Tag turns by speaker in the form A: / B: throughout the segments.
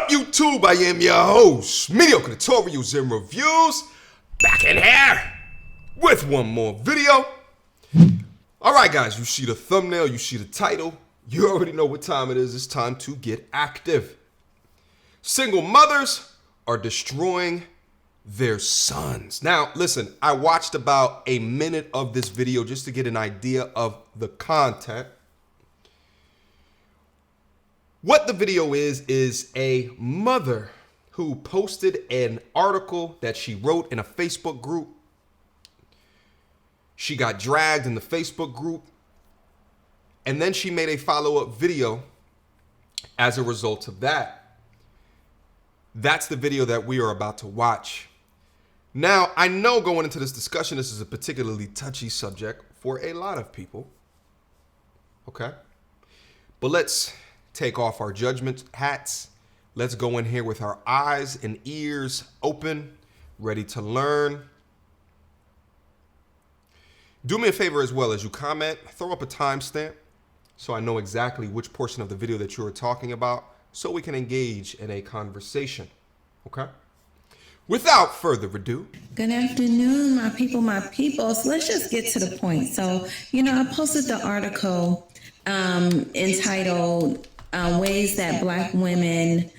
A: up, YouTube? I am your host, Mediocre Tutorials and Reviews, back in here with one more video. Alright guys, you see the thumbnail, you see the title, you already know what time it is. It's time to get active. Single mothers are destroying their sons. Now, listen, I watched about a minute of this video just to get an idea of the content. What the video is a mother who posted an article that she wrote in a Facebook group. She got dragged in the Facebook group, and then she made a follow-up video as a result of that. That's the video that we are about to watch. Now, I know going into this discussion, this is a particularly touchy subject for a lot of people. Okay? But let's take off our judgment hats. Let's go in here with our eyes and ears open, ready to learn. Do me a favor as well as you comment, throw up a timestamp so I know exactly which portion of the video that you are talking about so we can engage in a conversation. Okay? Without further ado.
B: Good afternoon, my people. So let's just get to the point. So, I posted the article entitled Ways That Black Women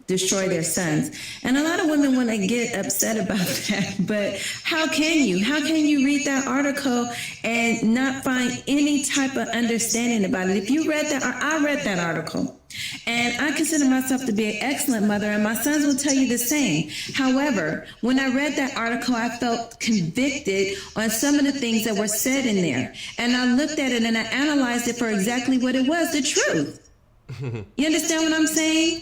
B: Destroy Their Sons. And a lot of women want to get upset about that, but how can you? How can you read that article and not find any type of understanding about it? If you read that, I read that article, and I consider myself to be an excellent mother, and my sons will tell you the same. However, when I read that article, I felt convicted on some of the things that were said in there. And I looked at it and I analyzed it for exactly what it was, the truth. You understand what I'm saying?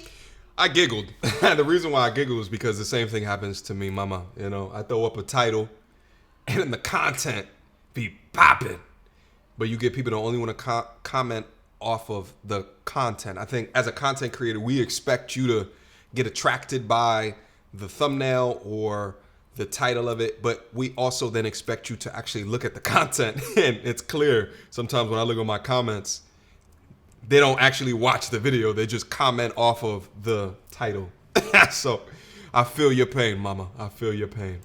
A: I giggled. The reason why I giggled is because the same thing happens to me, mama. I throw up a title and then the content be popping. But you get people that only want to comment off of the content. I think as a content creator, we expect you to get attracted by the thumbnail or the title of it, but we also then expect you to actually look at the content. And it's clear sometimes when I look at my comments, they don't actually watch the video. They just comment off of the title. So I feel your pain, mama. I feel your pain.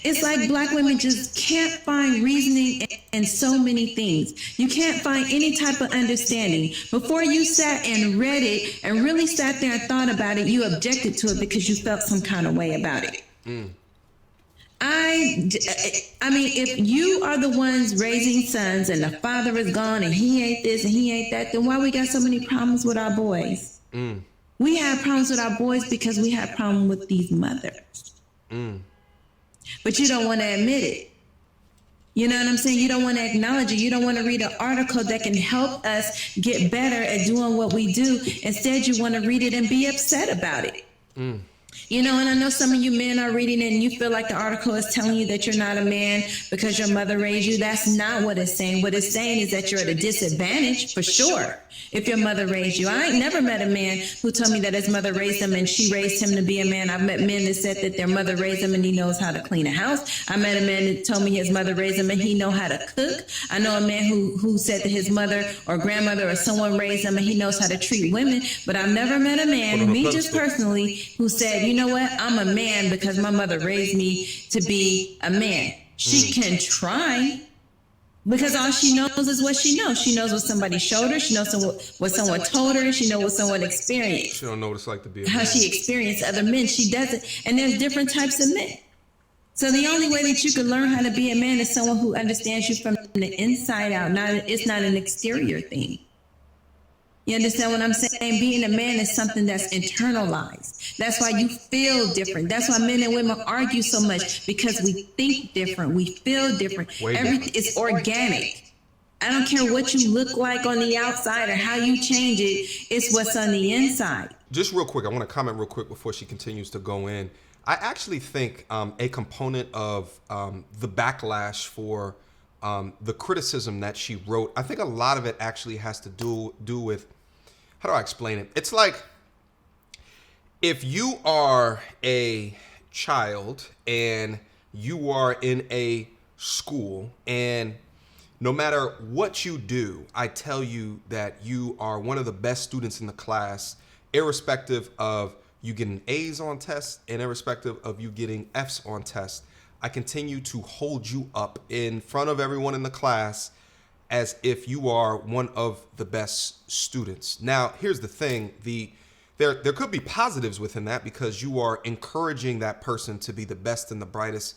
B: It's like black women just can't find reasoning in so many things. You can't find any type of understanding. Before you sat and read it and really sat there and thought about it, you objected to it because you felt some kind of way about it. I mean, if you are the ones raising sons and the father is gone and he ain't this and he ain't that, then why we got so many problems with our boys? We have problems with our boys because we have problems with these mothers. But you don't want to admit it. You know what I'm saying? You don't want to acknowledge it. You don't want to read an article that can help us get better at doing what we do. Instead, you want to read it and be upset about it. And I know some of you men are reading it and you feel like the article is telling you that you're not a man because your mother raised you. That's not what it's saying. What it's saying is that you're at a disadvantage for sure if your mother raised you. I ain't never met a man who told me that his mother raised him and she raised him to be a man. I've met men that said that their mother raised him and he knows how to clean a house. I met a man that told me his mother raised him and he know how to cook. I know a man who said that his mother or grandmother or someone raised him and he knows how to treat women. But I've never met a man, me just personally, who said, you know what, I'm a man because my mother raised me to be a man. She can try because all she knows is what she knows. She knows what somebody showed her. She knows what someone told her. She knows what someone experienced.
A: She don't know what it's like to be a man.
B: How she experienced other men. She doesn't. And there's different types of men. So the only way that you can learn how to be a man is someone who understands you from the inside out. It's not an exterior thing. You understand what I'm saying? Being a man is something that's internalized. That's why you feel different. That's why men and women argue so much, because we think different. We feel different. Everything is organic. I don't care what you look like on the outside or how you change it. It's what's on the inside.
A: Just real quick, I want to comment real quick before she continues to go in. I actually think a component of the backlash for the criticism that she wrote, I think a lot of it actually has to do with, how do I explain it? It's like if you are a child and you are in a school and no matter what you do, I tell you that you are one of the best students in the class irrespective of you getting A's on tests and irrespective of you getting F's on tests, I continue to hold you up in front of everyone in the class as if you are one of the best students. Now, here's the thing. There could be positives within that because you are encouraging that person to be the best and the brightest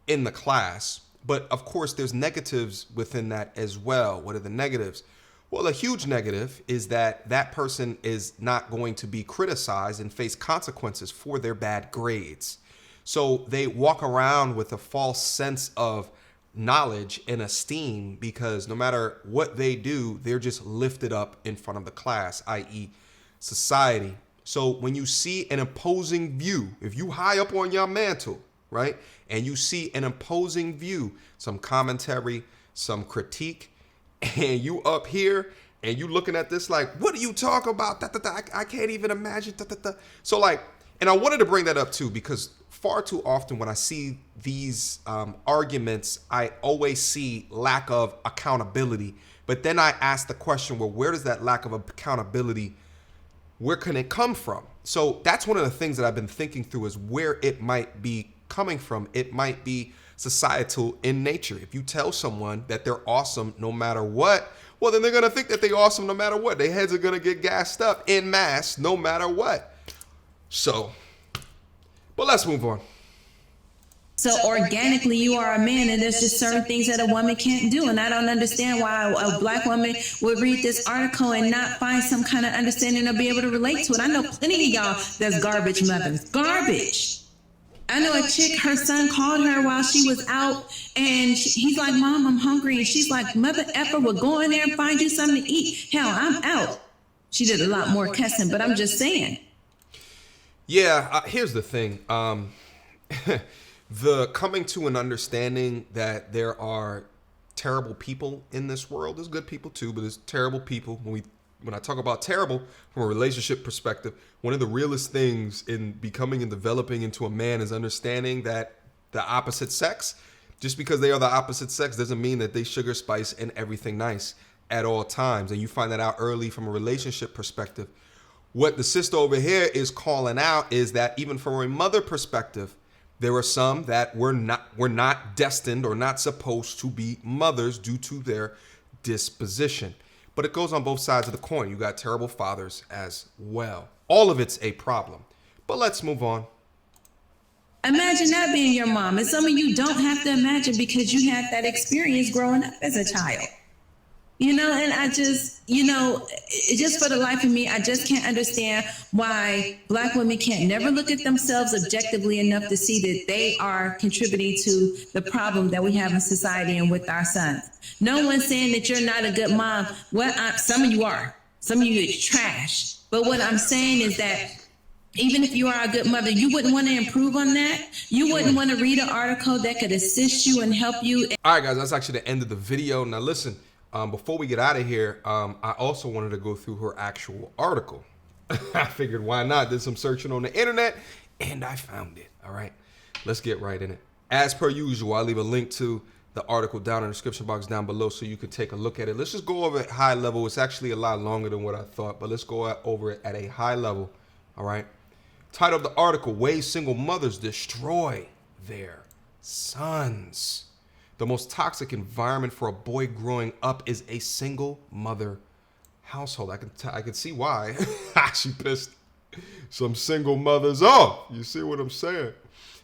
A: in the class. But of course, there's negatives within that as well. What are the negatives? Well, a huge negative is that that person is not going to be criticized and face consequences for their bad grades. So they walk around with a false sense of knowledge and esteem because no matter what they do, they're just lifted up in front of the class, i.e. society. So when you see an opposing view, if you high up on your mantle, right, and you see an opposing view, some commentary, some critique, and you up here and you looking at this like, what do you talk about? I can't even imagine. So like, and I wanted to bring that up too, because far too often when I see these arguments, I always see lack of accountability. But then I ask the question, well, where does that lack of accountability, where can it come from? So that's one of the things that I've been thinking through is where it might be coming from. It might be societal in nature. If you tell someone that they're awesome no matter what, well, then they're going to think that they're awesome no matter what. Their heads are going to get gassed up en masse no matter what. So, but let's move on.
B: So organically, you are a man, and there's just certain things that a woman can't do. And I don't understand why a black woman would read this article and not find some kind of understanding or be able to relate to it. I know plenty of y'all that's garbage mothers. Garbage. I know a chick, her son called her while she was out, and he's like, Mom, I'm hungry. And she's like, Mother effer will go in there and find you something to eat. Hell, I'm out. She did a lot more cussing, but I'm just saying.
A: Yeah, here's the thing. The coming to an understanding that there are terrible people in this world. There's good people too, but there's terrible people. When I talk about terrible from a relationship perspective, one of the realest things in becoming and developing into a man is understanding that the opposite sex, just because they are the opposite sex doesn't mean that they sugar spice and everything nice at all times. And you find that out early from a relationship perspective. What the sister over here is calling out is that even from a mother perspective, there are some that were not destined or not supposed to be mothers due to their disposition. But it goes on both sides of the coin. You got terrible fathers as well. All of it's a problem. But let's move on.
B: Imagine that being your mom. And some of you don't have to imagine because you had that experience growing up as a child. You know, and I just, just for the life of me, I just can't understand why black women can't never look at themselves objectively enough to see that they are contributing to the problem that we have in society and with our sons. No one's saying that you're not a good mom. Some of you are. Some of you are trash. But what I'm saying is that even if you are a good mother, you wouldn't want to improve on that. You wouldn't want to read an article that could assist you and help you.
A: All right, guys, that's actually the end of the video. Now, listen. Before we get out of here, I also wanted to go through her actual article. I figured why not? Did some searching on the internet and I found it. All right, let's get right in it. As per usual, I'll leave a link to the article down in the description box down below so you can take a look at it. Let's just go over it high level. It's actually a lot longer than what I thought, but let's go over it at a high level. All right. Title of the article, Ways Single Mothers Destroy Their Sons. The most toxic environment for a boy growing up is a single mother household. I can see why. She pissed some single mothers off. You see what I'm saying?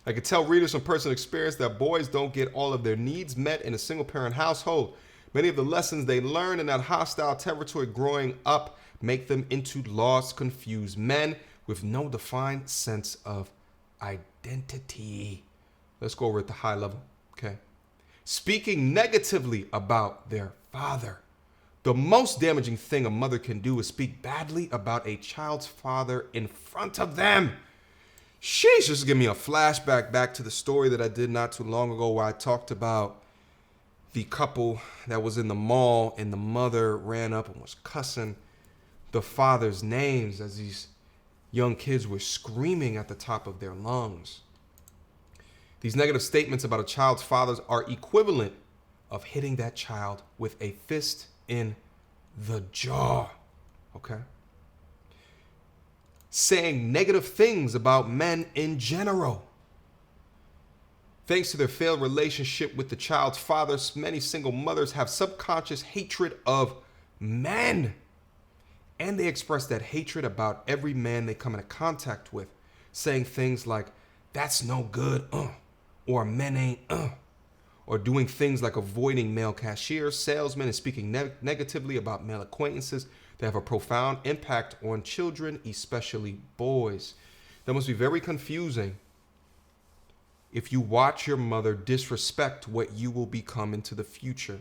A: I can tell readers from personal experience that boys don't get all of their needs met in a single parent household. Many of the lessons they learn in that hostile territory growing up make them into lost, confused men with no defined sense of identity. Let's go over at the high level. Okay. Speaking negatively about their father. The most damaging thing a mother can do is speak badly about a child's father in front of them. Sheesh, just give me a flashback back to the story that I did not too long ago where I talked about the couple that was in the mall and the mother ran up and was cussing the father's names as these young kids were screaming at the top of their lungs. These negative statements about a child's fathers are equivalent of hitting that child with a fist in the jaw. Okay? saying negative things about men in general. Thanks to their failed relationship with the child's father, many single mothers have subconscious hatred of men. And they express that hatred about every man they come into contact with, saying things like, that's no good, or men ain't, or doing things like avoiding male cashiers, salesmen, and speaking negatively about male acquaintances that have a profound impact on children, especially boys. That must be very confusing if you watch your mother disrespect what you will become into the future.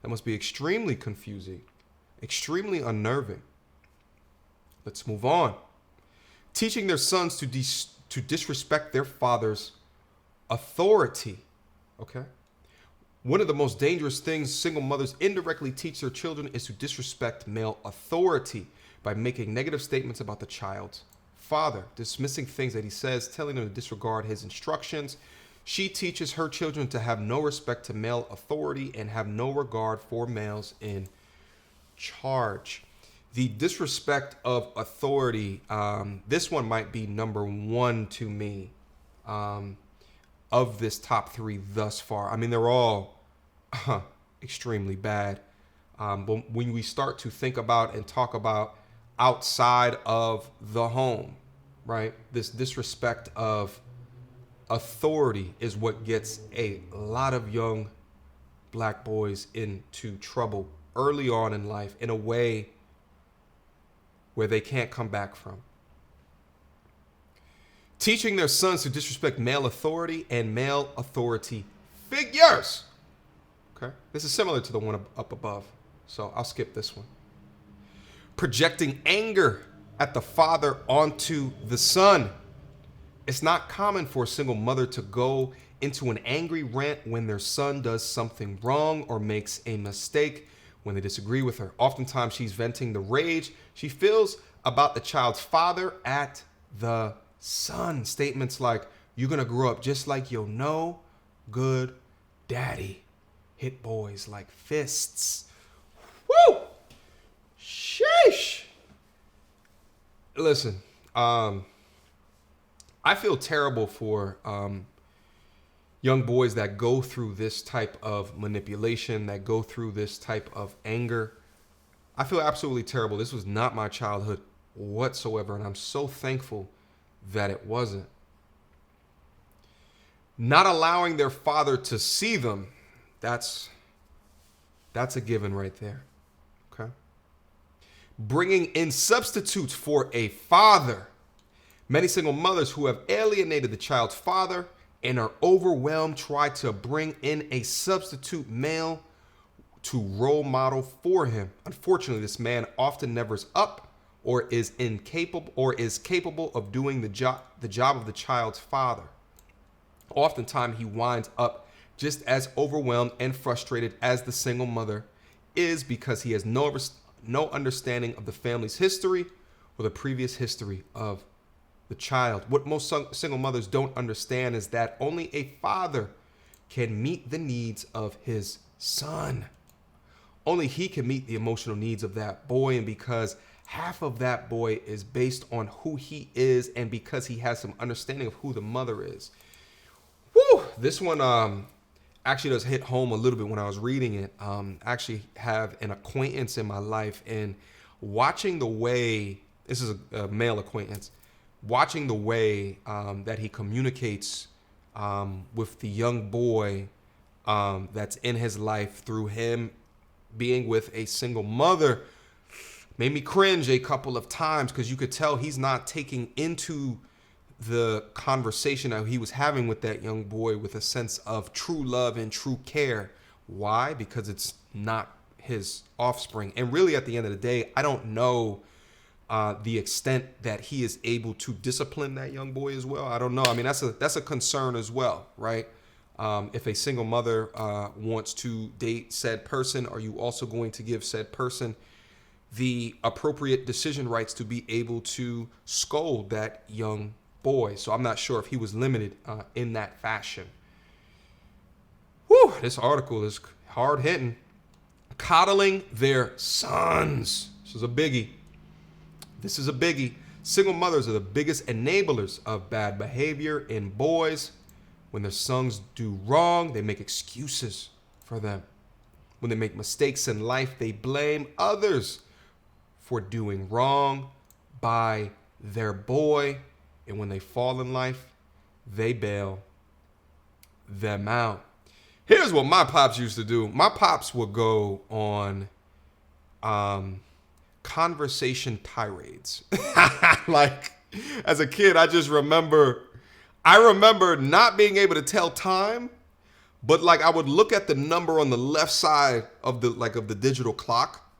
A: That must be extremely confusing, extremely unnerving. Let's move on. Teaching their sons to disrespect their father's authority. Okay. One of the most dangerous things single mothers indirectly teach their children is to disrespect male authority by making negative statements about the child's father, dismissing things that he says, telling them to disregard his instructions. She teaches her children to have no respect to male authority and have no regard for males in charge. The disrespect of authority, this one might be number one to me of this top three thus far. I mean, they're all extremely bad. But when we start to think about and talk about outside of the home, right, this disrespect of authority is what gets a lot of young black boys into trouble early on in life in a way where they can't come back from. Teaching their sons to disrespect male authority and male authority figures. Okay, this is similar to the one up above, so I'll skip this one. Projecting anger at the father onto the son. It's not common for a single mother to go into an angry rant when their son does something wrong or makes a mistake when they disagree with her. Oftentimes she's venting the rage she feels about the child's father at the son. Statements like, you're gonna grow up just like your no good daddy. Hit boys like fists. Woo! Sheesh. Listen, I feel terrible for young boys that go through this type of manipulation, that go through this type of anger. I feel absolutely terrible. This was not my childhood whatsoever, and I'm so thankful that it wasn't. Not allowing their father to see them, that's a given right there. Okay. Bringing in substitutes for a father. Many single mothers who have alienated the child's father and are overwhelmed try to bring in a substitute male to role model for him. Unfortunately, this man often nevers up or is capable of doing the job of the child's father. Oftentimes, he winds up just as overwhelmed and frustrated as the single mother is because he has no understanding of the family's history or the previous history of the child. What most single mothers don't understand is that only a father can meet the needs of his son. Only he can meet the emotional needs of that boy, and because half of that boy is based on who he is and because he has some understanding of who the mother is. Woo! This one actually does hit home a little bit when I was reading it. I actually have an acquaintance in my life, and watching the way, this is a male acquaintance, watching the way that he communicates with the young boy that's in his life through him being with a single mother made me cringe a couple of times, because you could tell he's not taking into the conversation that he was having with that young boy with a sense of true love and true care. Why? Because it's not his offspring. And really, at the end of the day, I don't know the extent that he is able to discipline that young boy as well. I don't know. I mean, that's a concern as well, right? If a single mother wants to date said person, are you also going to give said person the appropriate decision rights to be able to scold that young boy? So I'm not sure if he was limited in that fashion. Whew, this article is hard hitting. Coddling their sons. This is a biggie. Single mothers are the biggest enablers of bad behavior in boys. When their sons do wrong, they make excuses for them. When they make mistakes in life, they blame others for doing wrong by their boy. And when they fall in life, they bail them out. Here's what my pops used to do. My pops would go on conversation tirades. Like, as a kid, I remember not being able to tell time, but like I would look at the number on the left side of the digital clock,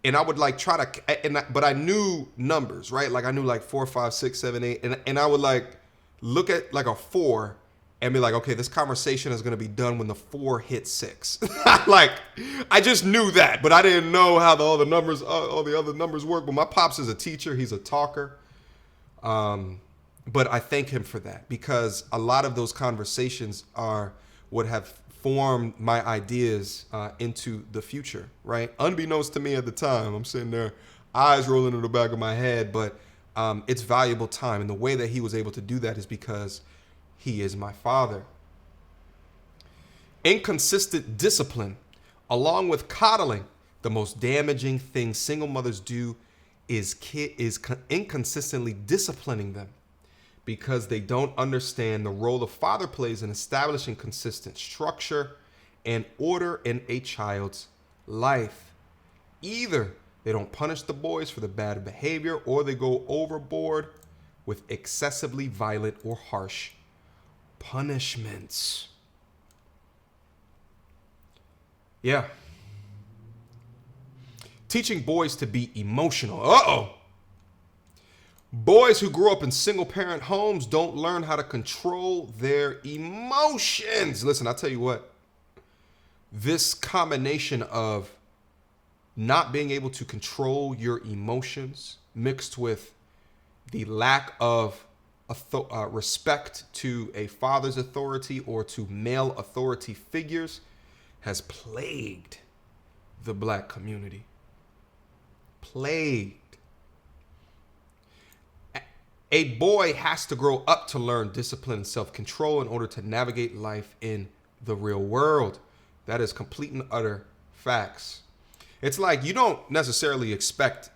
A: and I would like try to, but I knew numbers, right? Like I knew like 4, 5, 6, 7, 8, and I would like look at like a 4 and be like, okay, this conversation is going to be done when the 4 hits 6. Like, I just knew that, but I didn't know how all the other numbers work. But my pops is a teacher. He's a talker. But I thank him for that, because a lot of those conversations are what have formed my ideas into the future, right? Unbeknownst to me at the time, I'm sitting there, eyes rolling in the back of my head, but it's valuable time. And the way that he was able to do that is because he is my father. Inconsistent discipline, along with coddling, the most damaging thing single mothers do is inconsistently disciplining them, because they don't understand the role the father plays in establishing consistent structure and order in a child's life. Either they don't punish the boys for the bad behavior, or they go overboard with excessively violent or harsh punishments. Yeah. Teaching boys to be emotional. Boys who grow up in single parent homes don't learn how to control their emotions. Listen, I'll tell you what. This combination of not being able to control your emotions mixed with the lack of respect to a father's authority or to male authority figures has plagued the black community. Plagued. A boy has to grow up to learn discipline and self-control in order to navigate life in the real world. That is complete and utter facts. It's like you don't necessarily expect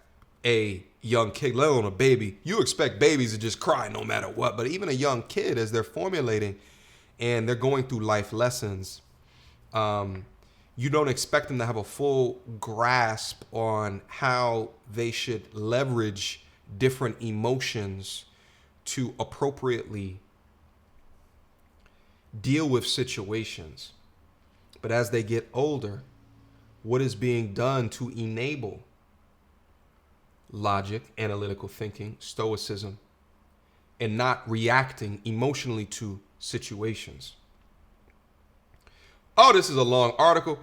A: a young kid, let alone a baby. You expect babies to just cry no matter what. But even a young kid, as they're formulating and they're going through life lessons, you don't expect them to have a full grasp on how they should leverage different emotions to appropriately deal with situations. But as they get older, what is being done to enable logic, analytical thinking, stoicism, and not reacting emotionally to situations? Oh, this is a long article.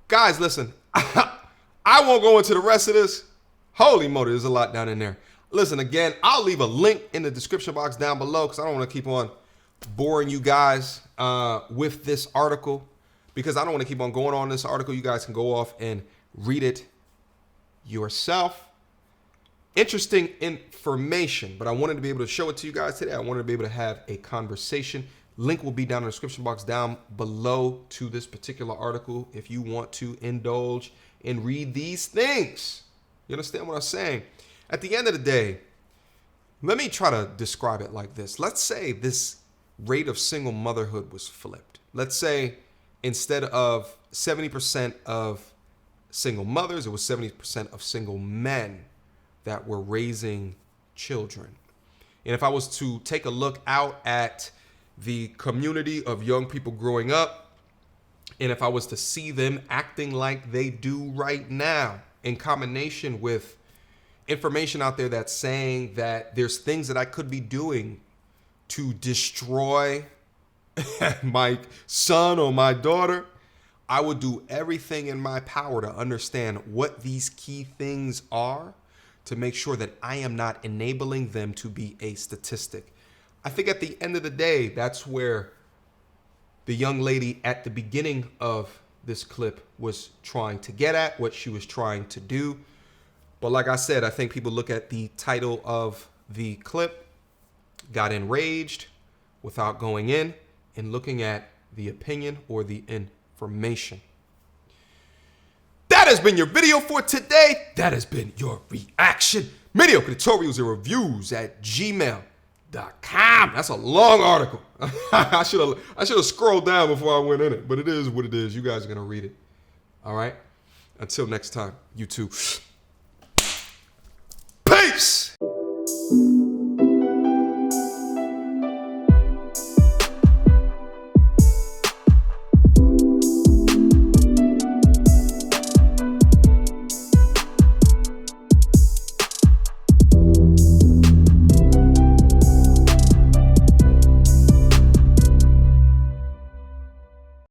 A: Guys, listen, I won't go into the rest of this. Holy moly, there's a lot down in there. Listen, again, I'll leave a link in the description box down below, because I don't want to keep on boring you guys with this article, because I don't want to keep on going on this article. You guys can go off and read it yourself. Interesting information, but I wanted to be able to show it to you guys today. I wanted to be able to have a conversation. Link will be down in the description box down below to this particular article if you want to indulge and read these things. You understand what I'm saying? At the end of the day, let me try to describe it like this. Let's say this rate of single motherhood was flipped. Let's say instead of 70% of single mothers, it was 70% of single men that were raising children. And if I was to take a look out at the community of young people growing up, and if I was to see them acting like they do right now, in combination with information out there that's saying that there's things that I could be doing to destroy my son or my daughter, I would do everything in my power to understand what these key things are to make sure that I am not enabling them to be a statistic. I think at the end of the day, that's where the young lady at the beginning of this clip was trying to get at, what she was trying to do. But like I said, I think people look at the title of the clip, got enraged without going in and looking at the opinion or the information. That has been your video for today. That has been your reaction. Mediocre tutorials and reviews at gmail.com. That's a long article. I should have scrolled down before I went in it, but it is what it is. You guys are going to read it. All right. Until next time, you two.